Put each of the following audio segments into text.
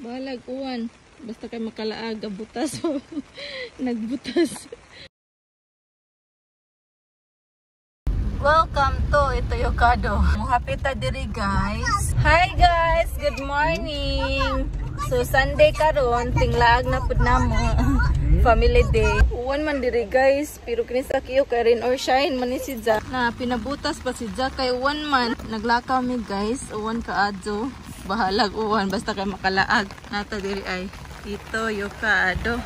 Balag uwan. Basta kay makalaag, butas. Nagbutas. Welcome to Itoyokado. Muhapita diri guys. Hi guys, good morning. So Sunday karon, tinglaag na pud namo. Family day. Uwan man diri guys, pero kini sa kiyo kay rain or shine man ni si Ja. Na pinabutas pa si Ja kay uwan man. Naglakaw mi guys, uwan kaadto. Bahalag uwan basta kay makalaag. Nata diri ay Itoyokado.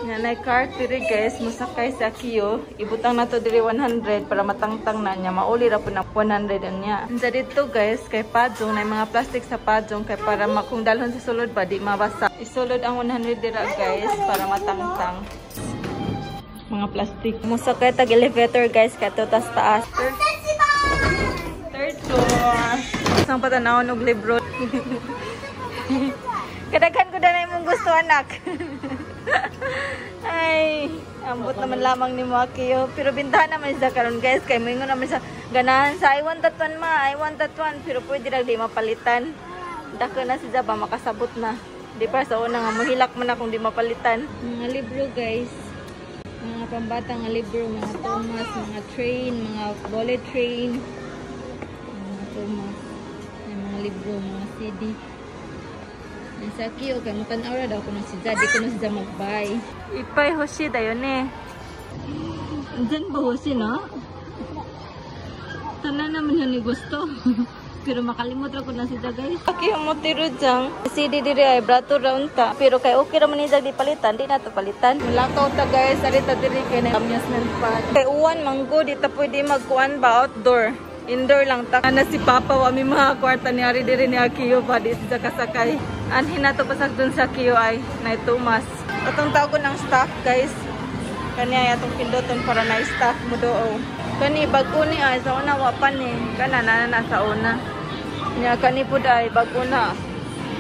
Nanay cart diri guys, musakay sa kiyo. Ibutang na to diri 100 para matangtang na niya. Mauli ra po ng 100 niya. Sa dito guys, kay Pajong, na mga plastic sa Pajong kay para kung dalhon sa sulod ba di mabasa. Isulod ang 100 dira guys para matangtang. Mga plastic. Musakay tag elevator guys kato tas taas. Third floor. Isang patanawon og libro. Kadaghan ko na mong gusto anak. Ay, ambot naman lamang ni Makiyo. Pero bintahan naman siya karon guys. Kay moingon naman siya ganahan sa I want that one ma, I want that one. Pero pwede lang di mapalitan. Dako na siya ba makasabot na. Di pa sa una nga mahilak man akong di mapalitan. Mga libro guys. Mga pambatang nga libro, mga Thomas, mga train, mga bullet train. Mga Thomas. Mga libro, mga CD. Sa kiyo kay mo tan-aura daw kuno si Ja, di kuno si Ja mag-buy. Ipay hoshi da yun eh. Diyan ba hoshi no? Tanan naman yun ni gusto. Pero makalimot ra ko na si Ja guys. Kiyo mo tiro jang. CD diri ay brato round ta. Pero kay okay ra man ni Ja di palitan, di na to palitan. Mulakaw ta guys, arita diri kay na amusement park. Kay uwan manggo di ta pwede magkuan ba outdoor. Indoor lang ta. Ana si Papa wa mi mga kwarta ni ari diri ni Akiyo pa di sa kasakay. Anhin na to pasag dun sa Akiyo ay na Thomas. Atong tao ko ng staff guys. Kani ay atong pindoton para na staff mo doo. Kani bago ni ay sa una wa pa ni. Kana na sa una. Nya kani pud ay bago na.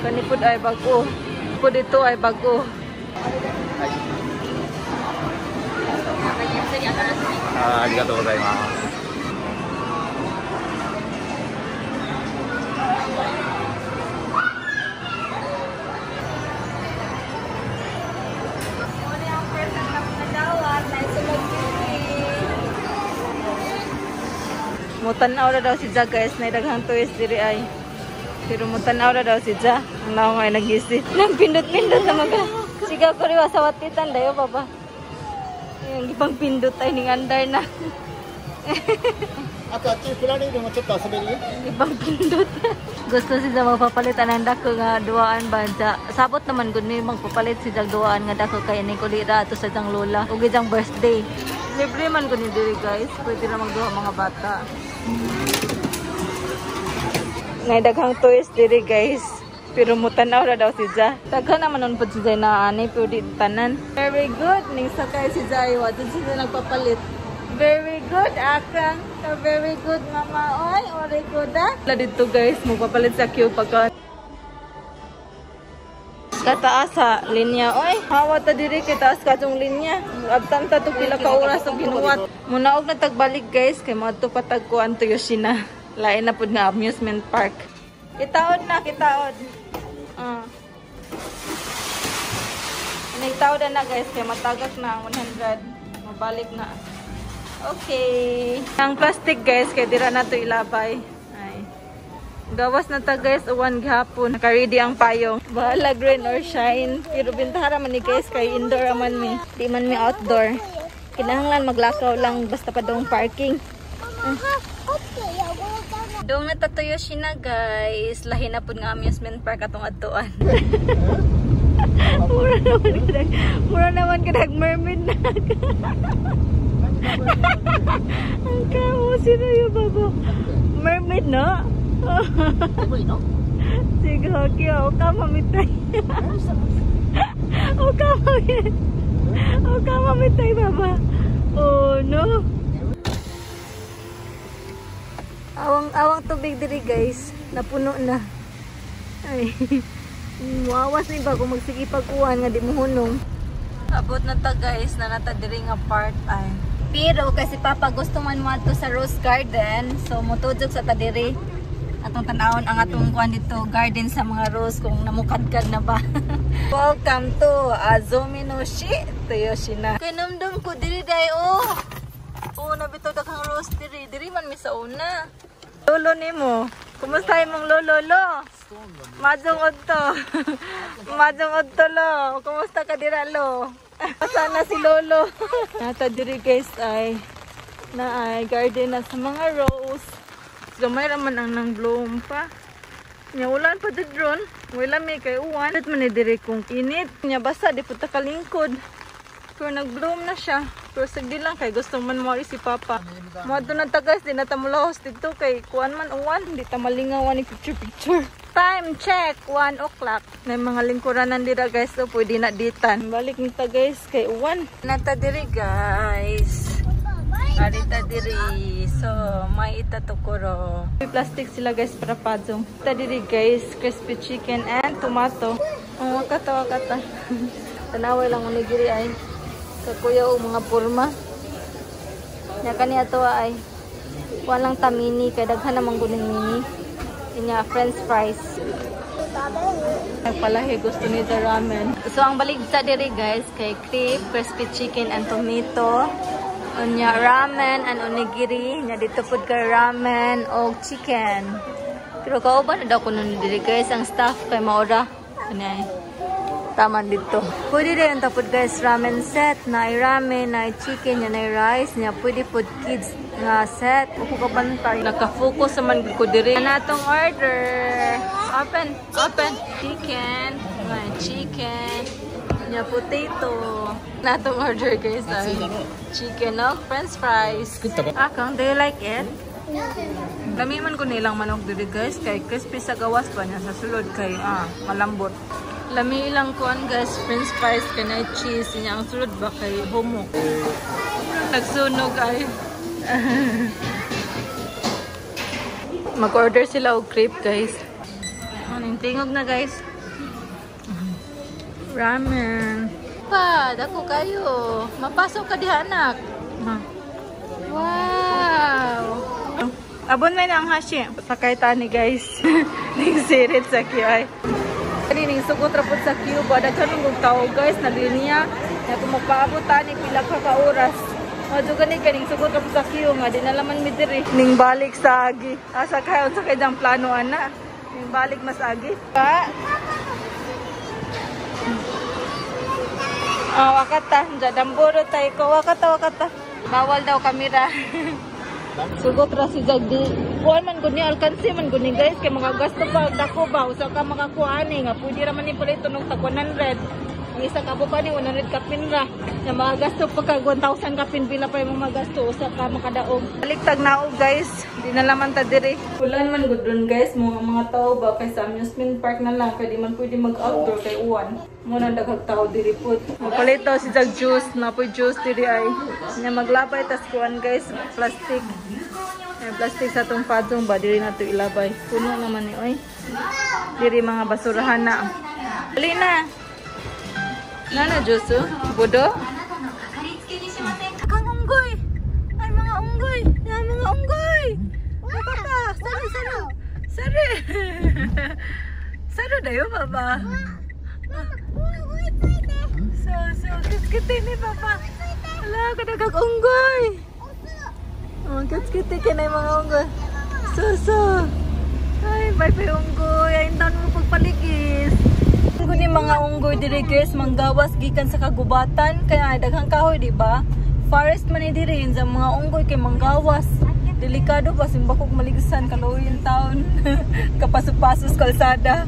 Kani pud ay bago. Pud ito ay bago. Arigatou gozaimasu. Mutanaw ra daw si Ja guys, na daghang toys diri ay. Pero mutanaw ra daw si Ja. Ang naong ay nag-isip. Nang pindot-pindot na maga. Sigaw ko riwa sa watitan dayo papa. Yung gipang pindot ay ning andar na. Ato achi fulani de mo chotto asaberi. Gipang pindot. Gusto si Ja magpapalitan ng dako nga duaan ba Ja. Sabot naman gud ni magpapalit si Ja duaan nga dako kay ni kulira ato sa jang lola. Ug jang birthday. Libre man ko ni diri guys. Pwede na magduha mga bata. Ngay daghang toys diri guys. Pero mutanaw ra daw si Ja. Daghan naman nun po si Ja na ani pero di tanan. Very good. Ning sakay si Ja ay wa si Ja nagpapalit. Very good akang. Very good mama. Oy, very good ah. La dito guys, magpapalit sa queue pagka kataas sa linya. Oy, hawa ta diri kay taas ka tong linya. Abtan ta to pila ka oras ang binuwat. Munaog na tagbalik guys kay madto patag ko anto Yoshina. Lain na pud nga amusement park. Kitaod na, kitaod. Nagtaod na guys kay matagak na ang 100. Mabalik na. Okay. Ang plastic guys kay dira na to ilabay. Gawas na ta guys, uwan gihapon. Naka-ready ang payong. Bahala rain or shine. Pero bintara man ni guys, kay indoor man mi. Di man mi outdoor. Kinahanglan maglakaw lang basta pa dong parking. Dong natatuyo siya na guys. Lahi na po nga amusement park atong adtuan. Mura naman ka mermaid na. Ang kamo, sino yung bago? Mermaid no? Sige, okay. Oka mamitay. Oka mamitay, baba. Oh, no. Awang tubig diri, guys. Napuno na. Ay. Mawas na iba kung magsige-pag-uwan nga di mo hunong. Abot na ta, guys. Na nata diri nga part ay. Pero kasi Papa gusto man mo ato sa Rose Garden. So, mutudjog sa ta diri. Atong tanawon ang atong kuan dito, garden sa mga rose kung namukadkad na ba. Welcome to Azuminoshi Toyoshina. Kay namdam ko diri day oh. Oh, nabitaw daghang rose diri. Diri man mi sa una. Lolo nimo. Kumusta imong lolo lo? Madjong odto. Madjong odto lo. Kumusta ka dira lo? Sana si lolo. Nata diri guys ay garden na sa mga rose. Gamay raman ang nang bloom pa. Nya ulan pa didron. Wala may kay uwan. At man dire kung init. Nya basa di puta kalingkod. Pero nag-bloom na siya. Pero sagdi lang kay gusto man mo si Papa. Mo adto na tagas di na ta mulahos dito kay kuan man uwan, di ta malingawan ni picture. Time check 1 o'clock. May mga lingkuranan dira guys, so pwede na ditan. Balik nita guys kay uwan. Nata diri guys. Arita diri. So, may itatukuro. May plastic sila guys para padzong. Ita diri guys, crispy chicken and tomato. Oh, wakata. Tanaway lang onigiri ay. Kakuya o mga purma. Nya kaniya to ay. Walang tamini kay daghan namang guning mini. Inya french fries. Nagpalahi gusto ni the ramen. So, ang baligta diri guys kay crepe, crispy chicken and tomato. Unya ramen and onigiri. Nya dito food ka ramen o chicken. Pero kauban na daw ko nun diri guys. Ang staff kay maura. Kanay. Taman dito. Pwede rin tapod guys ramen set. Na ramen, na chicken, na rice. Nya pwede food kids nga set. Upo ka bantay. Nakafocus naman ko diri. Anatong order. Open. Chicken. Chicken. Nya potato. Natong order guys ay chicken no? French fries. Akang, do you like it? Lami man ko nilang manok dito guys kay crispy sa gawas pa niya sa sulod kay malambot. Lami ilang kuan guys french fries kanay cheese niya ang sulod ba kay homo. Nagsunog ay. Mag-order sila og crepe guys. Aning tingog na guys. Ramen. Pa, dako kayo. Mapasok ka diha anak. Wow. Abon may na ang hashi. Sakay tani guys. Ning sirit sa kiyay. Kani ning sugot rapod sa queue. Bada kanong tao guys. Naglinya. Na kung magpaabot tani pila ka oras. Madu gani kaning sugot rapod sa queue nga. Di nalaman mi diri. Ning balik sa agi. Asa kayo sa kayang plano ana. Ning balik mas agi. Pa. Wakata, jadamburo tayo ko. Wakata. Bawal daw kamera. Sugot ra si Jagdi. Kuan man guni alkansi man guni guys kay mga gasto pa dako ba usa ka makakuani nga pwede ra man ni pala tunog tag 100. Ang isa ka buka ni 100 kapin ra. Nga mga gasto pa ka 1,000 kapin bila pa yung mga gasto usa ka makadaog. Baliktag naog guys. Di na laman ta diri. Kulan man gud ron guys mga tao ba kay sa amusement park na lang kay di man pwede mag-outdoor kay uwan. Muna daghang tao diri pud. Mapalit daw si jag juice, napoy juice diri ay. Nya maglabay tas kuan guys, plastic. Plastic sa tong padong ba diri na to ilabay. Puno naman ni oy. Diri mga basurahan na. Dali na. Nana juice, bodo. Kang unggoy. Ay mga unggoy. Yan mga unggoy. Papa, sari. Sari dayo baba. So, kits-kiti ni Papa. Ala, kadagag unggoy. Oh, kits-kiti ka na yung mga unggoy. So. Ay, bye-bye unggoy. Ay, taon mo pagpaligis. Guni mga unggoy diri guys, manggawas gikan sa kagubatan. Kaya daghang kahoy, di ba? Forest man ni diri sa mga unggoy kay manggawas. Delikado pa simbakog maligisan kaluoy yung taon. Kapasok-pasos kalsada.